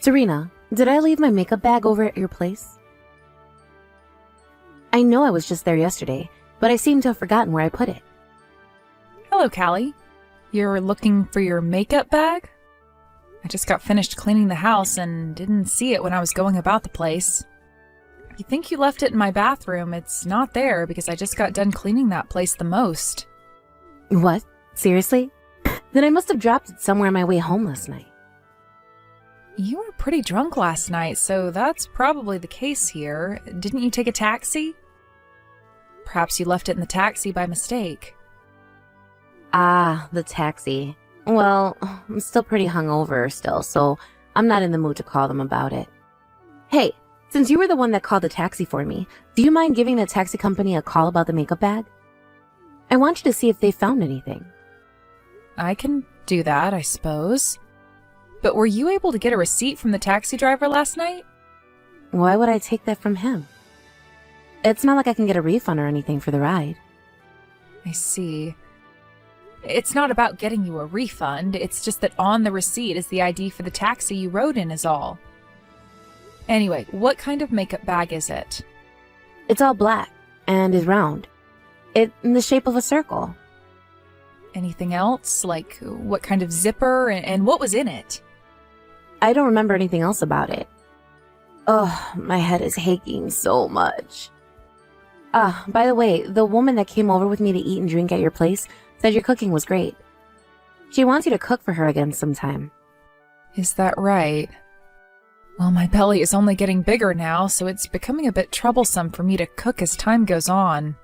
Serena, did I leave my makeup bag over at your place? I know I was just there yesterday, but I seem to have forgotten where I put it. Hello, Callie. You're looking for your makeup bag? I just got finished cleaning the house and didn't see it when I was going about the place. If you think you left it in my bathroom, it's not there because I just got done cleaning that place the most. What? Seriously? Then I must have dropped it somewhere on my way home last night. You were pretty drunk last night, so that's probably the case here. Didn't you take a taxi? Perhaps you left it in the taxi by mistake. Ah, the taxi. Well, I'm still pretty hungover still, so I'm not in the mood to call them about it. Hey, since you were the one that called the taxi for me, do you mind giving the taxi company a call about the makeup bag? I want you to see if they found anything. I can do that, I suppose. But were you able to get a receipt from the taxi driver last night? Why would I take that from him? It's not like I can get a refund or anything for the ride. I see. It's not about getting you a refund, it's just that on the receipt is the ID for the taxi you rode in is all. Anyway, what kind of makeup bag is it? It's all black and is round. It's in the shape of a circle. Anything else? Like what kind of zipper and what was in it? I don't remember anything else about it. Oh, my head is aching so much. By the way, the woman that came over with me to eat and drink at your place said your cooking was great. She wants you to cook for her again sometime. Is that right? Well, my belly is only getting bigger now, so it's becoming a bit troublesome for me to cook as time goes on.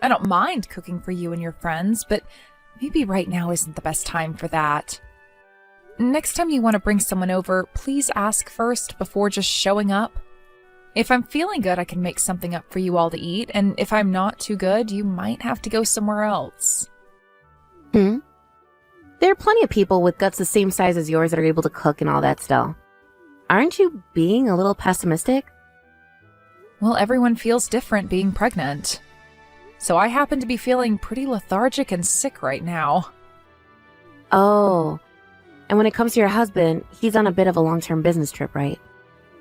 I don't mind cooking for you and your friends, but maybe right now isn't the best time for that. Next time you want to bring someone over, please ask first before just showing up. If I'm feeling good, I can make something up for you all to eat, and if I'm not too good, you might have to go somewhere else. There are plenty of people with guts the same size as yours that are able to cook and all that still. Aren't you being a little pessimistic? Well, everyone feels different being pregnant. So I happen to be feeling pretty lethargic and sick right now. Oh, and when it comes to your husband, he's on a bit of a long-term business trip, right?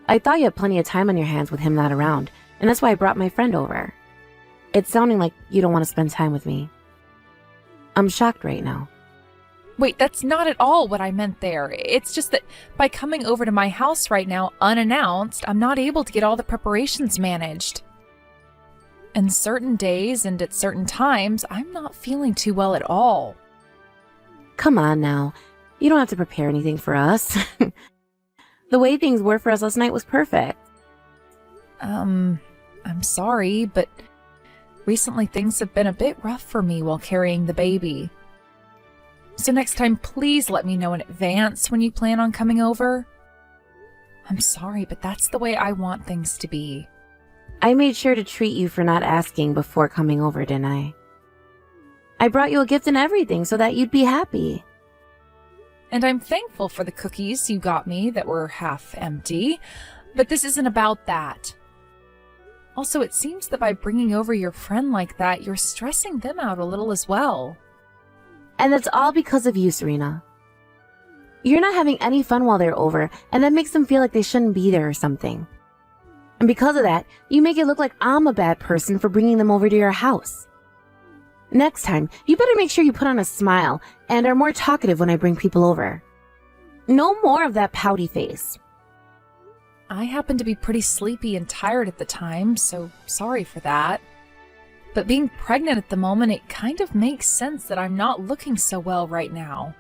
I thought you had plenty of time on your hands with him not around, and that's why I brought my friend over. It's sounding like you don't want to spend time with me. I'm shocked right now. Wait, that's not at all what I meant there. It's just that by coming over to my house right now unannounced, I'm not able to get all the preparations managed. And certain days and at certain times, I'm not feeling too well at all. Come on now. You don't have to prepare anything for us. The way things were for us last night was perfect. I'm sorry, but recently things have been a bit rough for me while carrying the baby. So next time, please let me know in advance when you plan on coming over. I'm sorry, but that's the way I want things to be. I made sure to treat you for not asking before coming over, didn't I? I brought you a gift and everything so that you'd be happy. And I'm thankful for the cookies you got me that were half empty, but this isn't about that. Also, it seems that by bringing over your friend like that, you're stressing them out a little as well. And that's all because of you, Serena. You're not having any fun while they're over, and that makes them feel like they shouldn't be there or something. And because of that, you make it look like I'm a bad person for bringing them over to your house. Next time, you better make sure you put on a smile and are more talkative when I bring people over. No more of that pouty face. I happen to be pretty sleepy and tired at the time, so sorry for that. But being pregnant at the moment, it kind of makes sense that I'm not looking so well right now.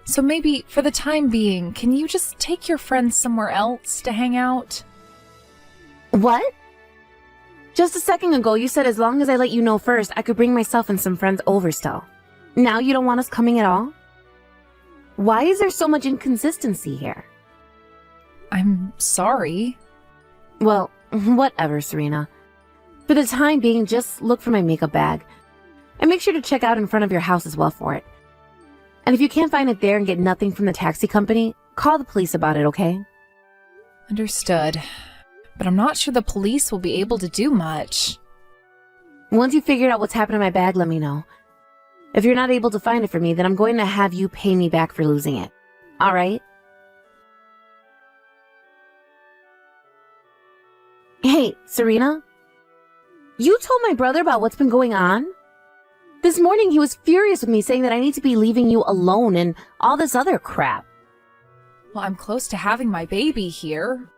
So maybe, for the time being, can you just take your friends somewhere else to hang out? What? Just a second ago, you said as long as I let you know first, I could bring myself and some friends over still. Now you don't want us coming at all? Why is there so much inconsistency here? I'm sorry. Well, whatever, Serena. For the time being, just look for my makeup bag. And make sure to check out in front of your house as well for it. And if you can't find it there and get nothing from the taxi company, call the police about it, okay? Understood. But I'm not sure the police will be able to do much. Once you figure out what's happened to my bag, let me know. If you're not able to find it for me, then I'm going to have you pay me back for losing it. All right? Hey, Serena? You told my brother about what's been going on? This morning he was furious with me saying that I need to be leaving you alone and all this other crap. Well, I'm close to having my baby here,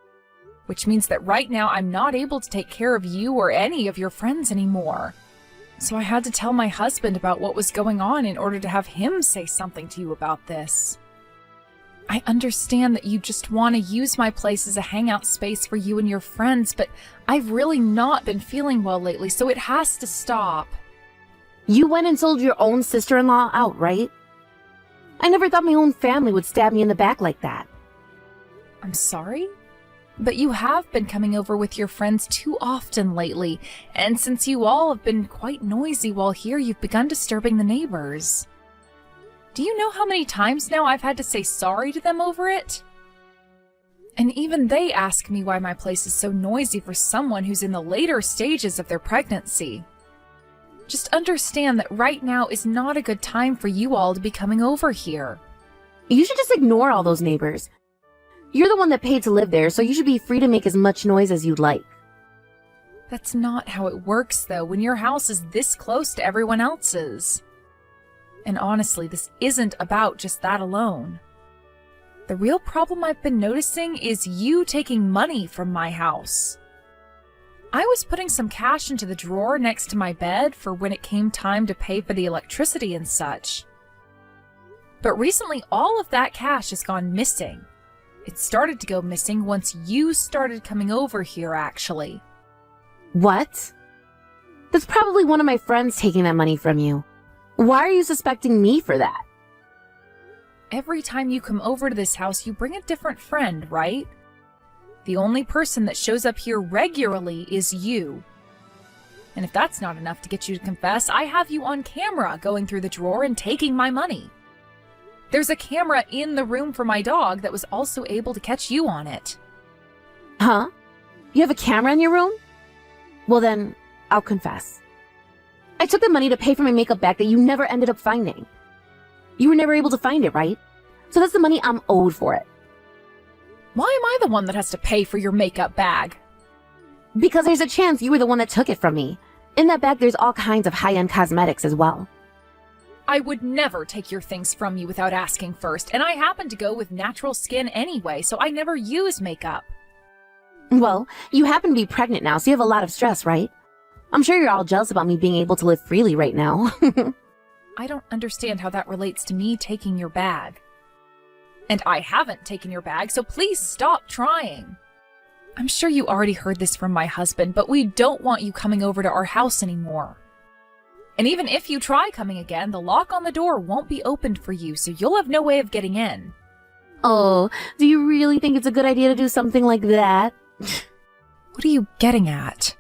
which means that right now I'm not able to take care of you or any of your friends anymore. So I had to tell my husband about what was going on in order to have him say something to you about this. I understand that you just want to use my place as a hangout space for you and your friends, but I've really not been feeling well lately, so it has to stop. You went and sold your own sister-in-law out, right? I never thought my own family would stab me in the back like that. I'm sorry? But you have been coming over with your friends too often lately, and since you all have been quite noisy while here, you've begun disturbing the neighbors. Do you know how many times now I've had to say sorry to them over it? And even they ask me why my place is so noisy for someone who's in the later stages of their pregnancy. Just understand that right now is not a good time for you all to be coming over here. You should just ignore all those neighbors. You're the one that paid to live there, so you should be free to make as much noise as you'd like. That's not how it works, though, when your house is this close to everyone else's. And honestly, this isn't about just that alone. The real problem I've been noticing is you taking money from my house. I was putting some cash into the drawer next to my bed for when it came time to pay for the electricity and such. But recently, all of that cash has gone missing. It started to go missing once you started coming over here, actually. What? That's probably one of my friends taking that money from you. Why are you suspecting me for that? Every time you come over to this house, you bring a different friend, right? The only person that shows up here regularly is you. And if that's not enough to get you to confess, I have you on camera going through the drawer and taking my money. There's a camera in the room for my dog that was also able to catch you on it. Huh? You have a camera in your room? Well then, I'll confess. I took the money to pay for my makeup bag that you never ended up finding. You were never able to find it, right? So that's the money I'm owed for it. Why am I the one that has to pay for your makeup bag? Because there's a chance you were the one that took it from me. In that bag, there's all kinds of high-end cosmetics as well. I would never take your things from you without asking first, and I happen to go with natural skin anyway, so I never use makeup. Well, you happen to be pregnant now, so you have a lot of stress, right? I'm sure you're all jealous about me being able to live freely right now. I don't understand how that relates to me taking your bag. And I haven't taken your bag, so please stop trying. I'm sure you already heard this from my husband, but we don't want you coming over to our house anymore. And even if you try coming again, the lock on the door won't be opened for you, so you'll have no way of getting in. Oh, do you really think it's a good idea to do something like that? What are you getting at?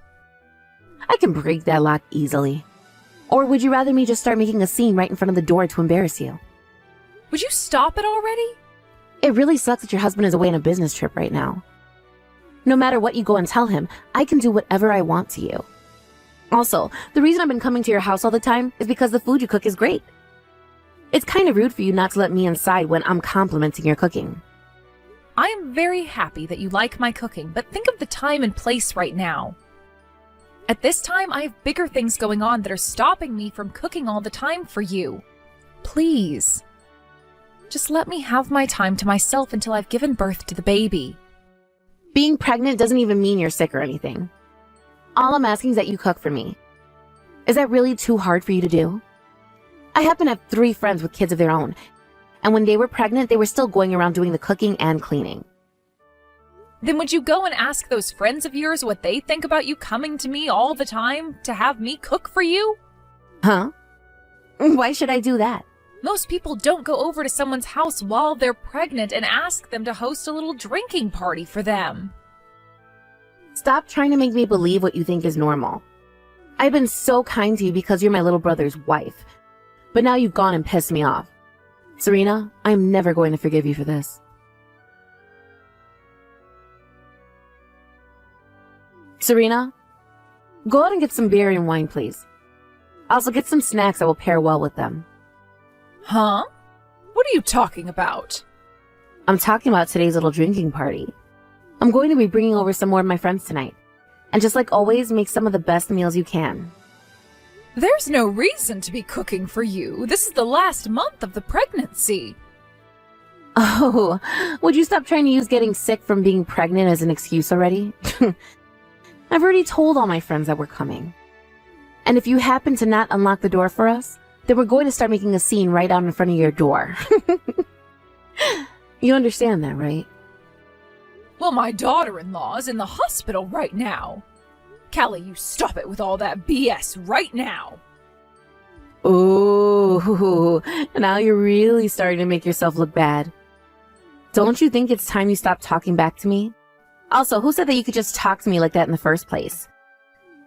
I can break that lock easily. Or would you rather me just start making a scene right in front of the door to embarrass you? Would you stop it already? It really sucks that your husband is away on a business trip right now. No matter what you go and tell him, I can do whatever I want to you. Also, the reason I've been coming to your house all the time is because the food you cook is great. It's kind of rude for you not to let me inside when I'm complimenting your cooking. I am very happy that you like my cooking, but think of the time and place right now. At this time, I have bigger things going on that are stopping me from cooking all the time for you. Please. Just let me have my time to myself until I've given birth to the baby. Being pregnant doesn't even mean you're sick or anything. All I'm asking is that you cook for me. Is that really too hard for you to do? I happen to have 3 friends with kids of their own, and when they were pregnant, they were still going around doing the cooking and cleaning. Then would you go and ask those friends of yours what they think about you coming to me all the time to have me cook for you? Huh? Why should I do that? Most people don't go over to someone's house while they're pregnant and ask them to host a little drinking party for them. Stop trying to make me believe what you think is normal. I've been so kind to you because you're my little brother's wife, but now you've gone and pissed me off. Serena, I'm never going to forgive you for this. Serena, go out and get some beer and wine, please. Also, get some snacks that will pair well with them. Huh? What are you talking about? I'm talking about today's little drinking party. I'm going to be bringing over some more of my friends tonight. And just like always, make some of the best meals you can. There's no reason to be cooking for you. This is the last month of the pregnancy. Oh, would you stop trying to use getting sick from being pregnant as an excuse already? I've already told all my friends that we're coming. And if you happen to not unlock the door for us, then we're going to start making a scene right out in front of your door. You understand that, right? Well, my daughter-in-law is in the hospital right now. Callie, you stop it with all that BS right now. Ooh, now you're really starting to make yourself look bad. Don't you think it's time you stop talking back to me? Also, who said that you could just talk to me like that in the first place?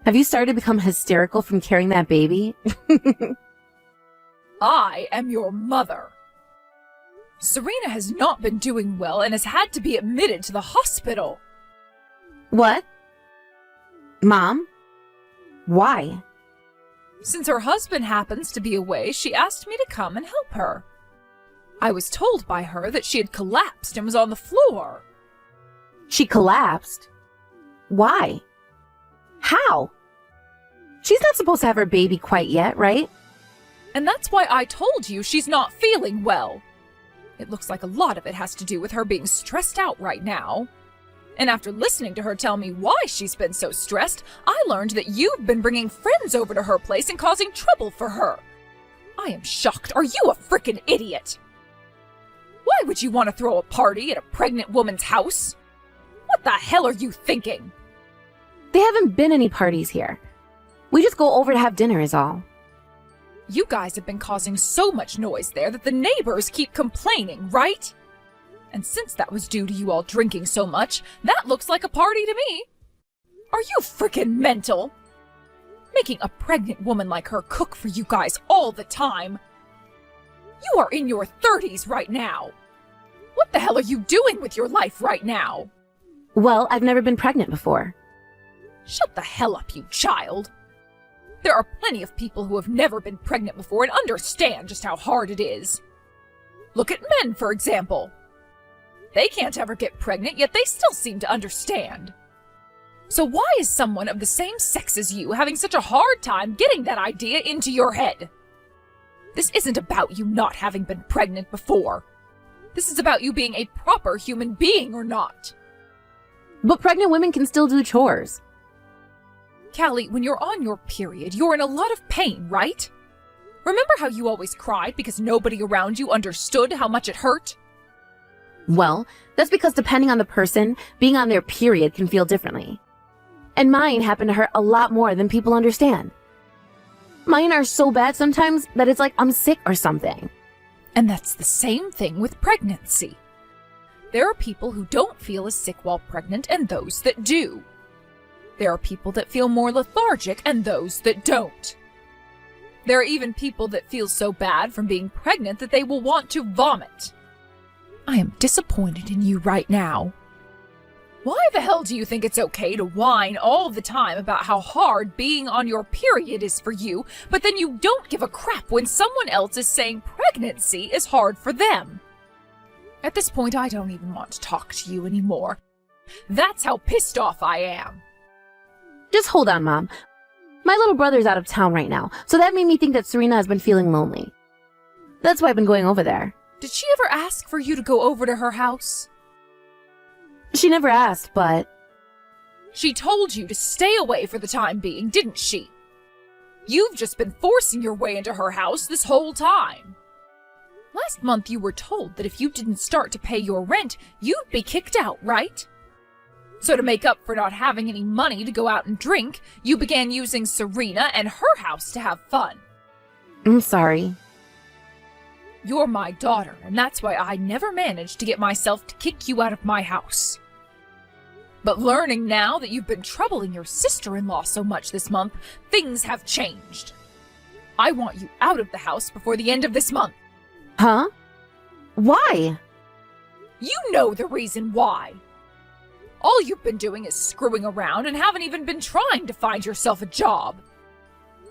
Have you started to become hysterical from carrying that baby? I am your mother. Serena has not been doing well and has had to be admitted to the hospital. What? Mom? Why? Since her husband happens to be away, she asked me to come and help her. I was told by her that she had collapsed and was on the floor. She collapsed? Why? How? She's not supposed to have her baby quite yet, right? And that's why I told you she's not feeling well. It looks like a lot of it has to do with her being stressed out right now. And after listening to her tell me why she's been so stressed, I learned that you've been bringing friends over to her place and causing trouble for her. I am shocked. Are you a frickin' idiot? Why would you want to throw a party at a pregnant woman's house? What the hell are you thinking? There haven't been any parties here. We just go over to have dinner is all. You guys have been causing so much noise there that the neighbors keep complaining, right? And since that was due to you all drinking so much, that looks like a party to me. Are you frickin' mental? Making a pregnant woman like her cook for you guys all the time. You are in your 30s right now. What the hell are you doing with your life right now? Well, I've never been pregnant before. Shut the hell up, you child. There are plenty of people who have never been pregnant before and understand just how hard it is. Look at men, for example. They can't ever get pregnant, yet they still seem to understand. So why is someone of the same sex as you having such a hard time getting that idea into your head? This isn't about you not having been pregnant before. This is about you being a proper human being or not. But pregnant women can still do chores. Callie, when you're on your period, you're in a lot of pain, right? Remember how you always cried because nobody around you understood how much it hurt? Well, that's because depending on the person, being on their period can feel differently. And mine happen to hurt a lot more than people understand. Mine are so bad sometimes that it's like I'm sick or something. And that's the same thing with pregnancy. There are people who don't feel as sick while pregnant and those that do. There are people that feel more lethargic and those that don't. There are even people that feel so bad from being pregnant that they will want to vomit. I am disappointed in you right now. Why the hell do you think it's okay to whine all the time about how hard being on your period is for you, but then you don't give a crap when someone else is saying pregnancy is hard for them? At this point, I don't even want to talk to you anymore. That's how pissed off I am. Just hold on, Mom. My little brother's out of town right now, so that made me think that Serena has been feeling lonely. That's why I've been going over there. Did she ever ask for you to go over to her house? She never asked, but... She told you to stay away for the time being, didn't she? You've just been forcing your way into her house this whole time. Last month you were told that if you didn't start to pay your rent, you'd be kicked out, right? So to make up for not having any money to go out and drink, you began using Serena and her house to have fun. I'm sorry. You're my daughter, and that's why I never managed to get myself to kick you out of my house. But learning now that you've been troubling your sister-in-law so much this month, things have changed. I want you out of the house before the end of this month. Huh? Why? You know the reason why. All you've been doing is screwing around and haven't even been trying to find yourself a job.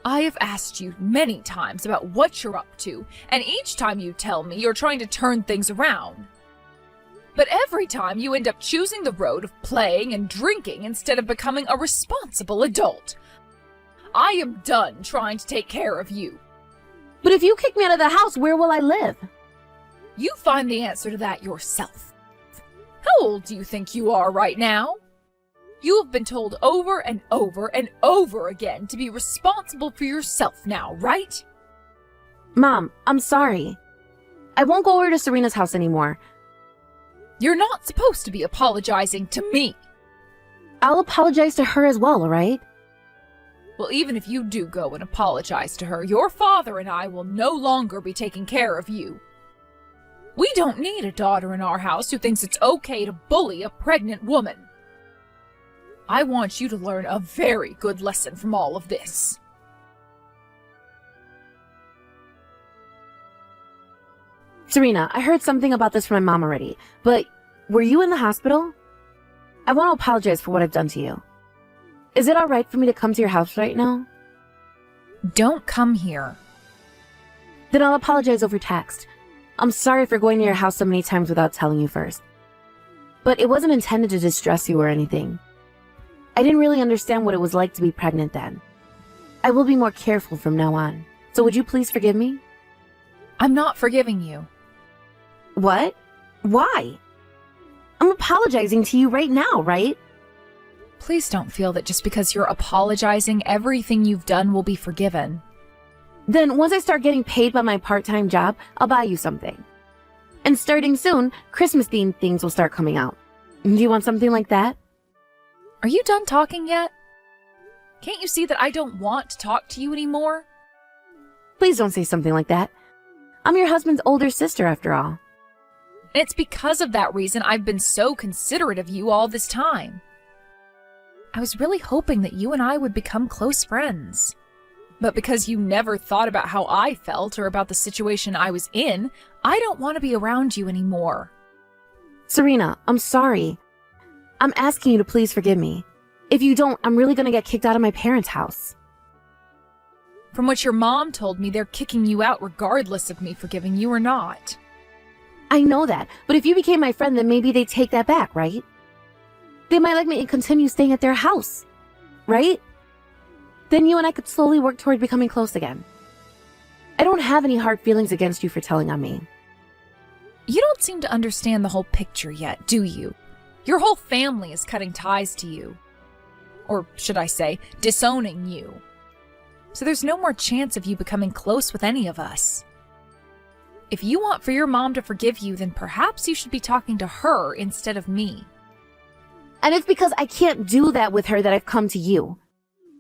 I have asked you many times about what you're up to, and each time you tell me you're trying to turn things around. But every time you end up choosing the road of playing and drinking instead of becoming a responsible adult. I am done trying to take care of you. But if you kick me out of the house, where will I live? You find the answer to that yourself. How old do you think you are right now? You have been told over and over and over again to be responsible for yourself now, right? Mom, I'm sorry. I won't go over to Serena's house anymore. You're not supposed to be apologizing to me. I'll apologize to her as well, alright? Well, even if you do go and apologize to her, your father and I will no longer be taking care of you. We don't need a daughter in our house who thinks it's okay to bully a pregnant woman. I want you to learn a very good lesson from all of this. Serena, I heard something about this from my mom already, but were you in the hospital? I want to apologize for what I've done to you. Is it alright for me to come to your house right now? Don't come here. Then I'll apologize over text. I'm sorry for going to your house so many times without telling you first. But it wasn't intended to distress you or anything. I didn't really understand what it was like to be pregnant then. I will be more careful from now on. So would you please forgive me? I'm not forgiving you. What? Why? I'm apologizing to you right now, right? Please don't feel that just because you're apologizing, everything you've done will be forgiven. Then once I start getting paid by my part-time job, I'll buy you something. And starting soon, Christmas-themed things will start coming out. Do you want something like that? Are you done talking yet? Can't you see that I don't want to talk to you anymore? Please don't say something like that. I'm your husband's older sister, after all. And it's because of that reason I've been so considerate of you all this time. I was really hoping that you and I would become close friends. But because you never thought about how I felt or about the situation I was in, I don't want to be around you anymore. Serena, I'm sorry. I'm asking you to please forgive me. If you don't, I'm really gonna get kicked out of my parents' house. From what your mom told me, they're kicking you out regardless of me forgiving you or not. I know that, but if you became my friend, then maybe they'd take that back, right? They might let me continue staying at their house, right? Then you and I could slowly work toward becoming close again. I don't have any hard feelings against you for telling on me. You don't seem to understand the whole picture yet, do you? Your whole family is cutting ties to you. Or should I say, disowning you. So there's no more chance of you becoming close with any of us. If you want for your mom to forgive you, then perhaps you should be talking to her instead of me. And it's because I can't do that with her that I've come to you.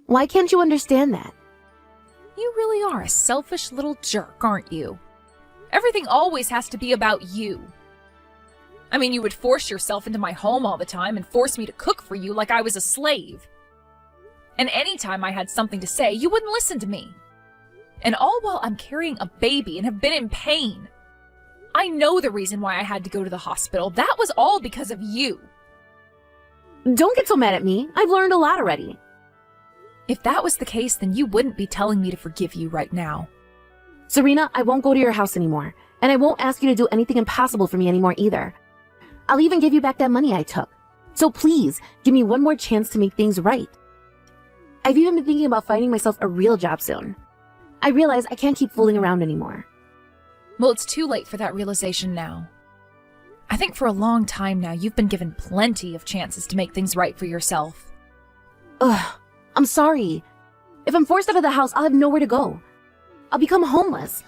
Why can't you understand that? You really are a selfish little jerk, aren't you? Everything always has to be about you. I mean, you would force yourself into my home all the time and force me to cook for you like I was a slave. And anytime I had something to say, you wouldn't listen to me. And all while I'm carrying a baby and have been in pain. I know the reason why I had to go to the hospital. That was all because of you. Don't get so mad at me. I've learned a lot already. If that was the case, then you wouldn't be telling me to forgive you right now. Serena, I won't go to your house anymore. And I won't ask you to do anything impossible for me anymore either. I'll even give you back that money I took. So please, give me one more chance to make things right. I've even been thinking about finding myself a real job soon. I realize I can't keep fooling around anymore. Well, it's too late for that realization now. I think for a long time now, you've been given plenty of chances to make things right for yourself. Ugh, I'm sorry. If I'm forced out of the house, I'll have nowhere to go. I'll become homeless.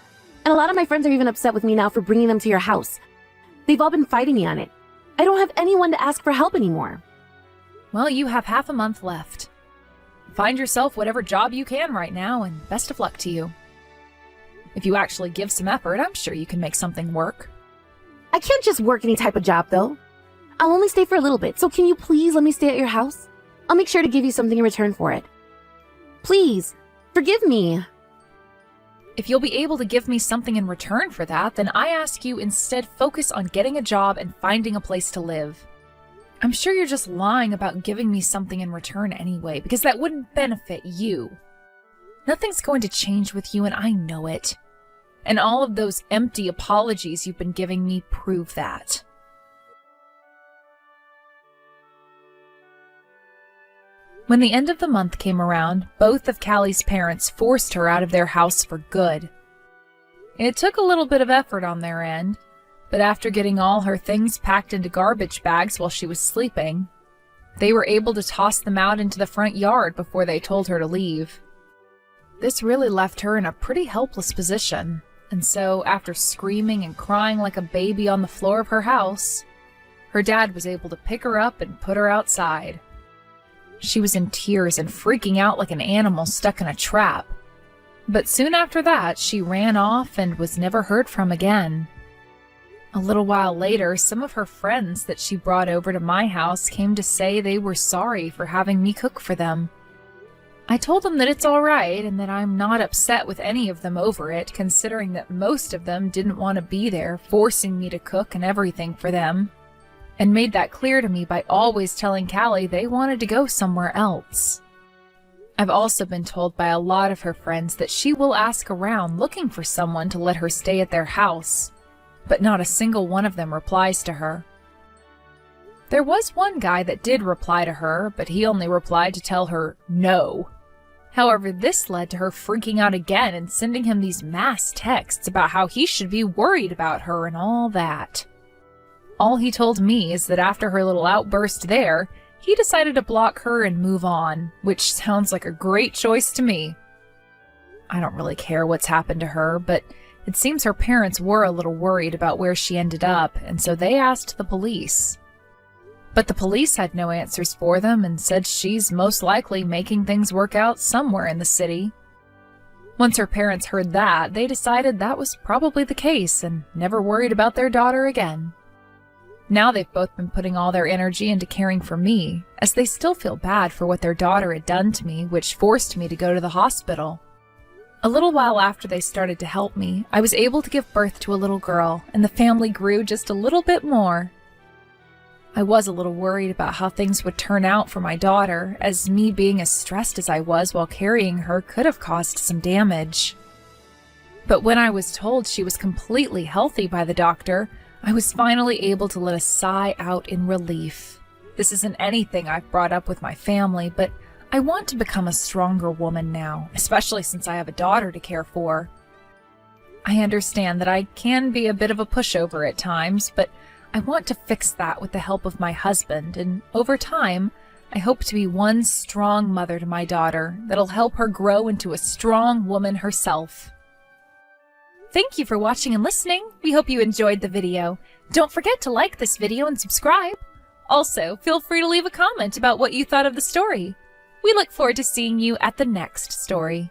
And a lot of my friends are even upset with me now for bringing them to your house. They've all been fighting me on it. I don't have anyone to ask for help anymore. Well, you have half a month left. Find yourself whatever job you can right now, and best of luck to you. If you actually give some effort, I'm sure you can make something work. I can't just work any type of job, though. I'll only stay for a little bit, so can you please let me stay at your house? I'll make sure to give you something in return for it. Please, forgive me. If you'll be able to give me something in return for that, then I ask you instead focus on getting a job and finding a place to live. I'm sure you're just lying about giving me something in return anyway, because that wouldn't benefit you. Nothing's going to change with you, and I know it. And all of those empty apologies you've been giving me prove that. When the end of the month came around, both of Callie's parents forced her out of their house for good. It took a little bit of effort on their end, but after getting all her things packed into garbage bags while she was sleeping, they were able to toss them out into the front yard before they told her to leave. This really left her in a pretty helpless position, and so after screaming and crying like a baby on the floor of her house, her dad was able to pick her up and put her outside. She was in tears and freaking out like an animal stuck in a trap. But soon after that, she ran off and was never heard from again. A little while later, some of her friends that she brought over to my house came to say they were sorry for having me cook for them. I told them that it's all right and that I'm not upset with any of them over it, considering that most of them didn't want to be there, forcing me to cook and everything for them, and made that clear to me by always telling Callie they wanted to go somewhere else. I've also been told by a lot of her friends that she will ask around looking for someone to let her stay at their house, but not a single one of them replies to her. There was one guy that did reply to her, but he only replied to tell her no. However, this led to her freaking out again and sending him these mass texts about how he should be worried about her and all that. All he told me is that after her little outburst there, he decided to block her and move on, which sounds like a great choice to me. I don't really care what's happened to her, but it seems her parents were a little worried about where she ended up, and so they asked the police. But the police had no answers for them and said she's most likely making things work out somewhere in the city. Once her parents heard that, they decided that was probably the case and never worried about their daughter again. Now they've both been putting all their energy into caring for me, as they still feel bad for what their daughter had done to me, which forced me to go to the hospital. A little while after they started to help me, I was able to give birth to a little girl, and the family grew just a little bit more. I was a little worried about how things would turn out for my daughter, as me being as stressed as I was while carrying her could have caused some damage. But when I was told she was completely healthy by the doctor, I was finally able to let a sigh out in relief. This isn't anything I've brought up with my family, but I want to become a stronger woman now, especially since I have a daughter to care for. I understand that I can be a bit of a pushover at times, but I want to fix that with the help of my husband, and over time, I hope to be one strong mother to my daughter that'll help her grow into a strong woman herself. Thank you for watching and listening. We hope you enjoyed the video. Don't forget to like this video and subscribe. Also, feel free to leave a comment about what you thought of the story. We look forward to seeing you at the next story.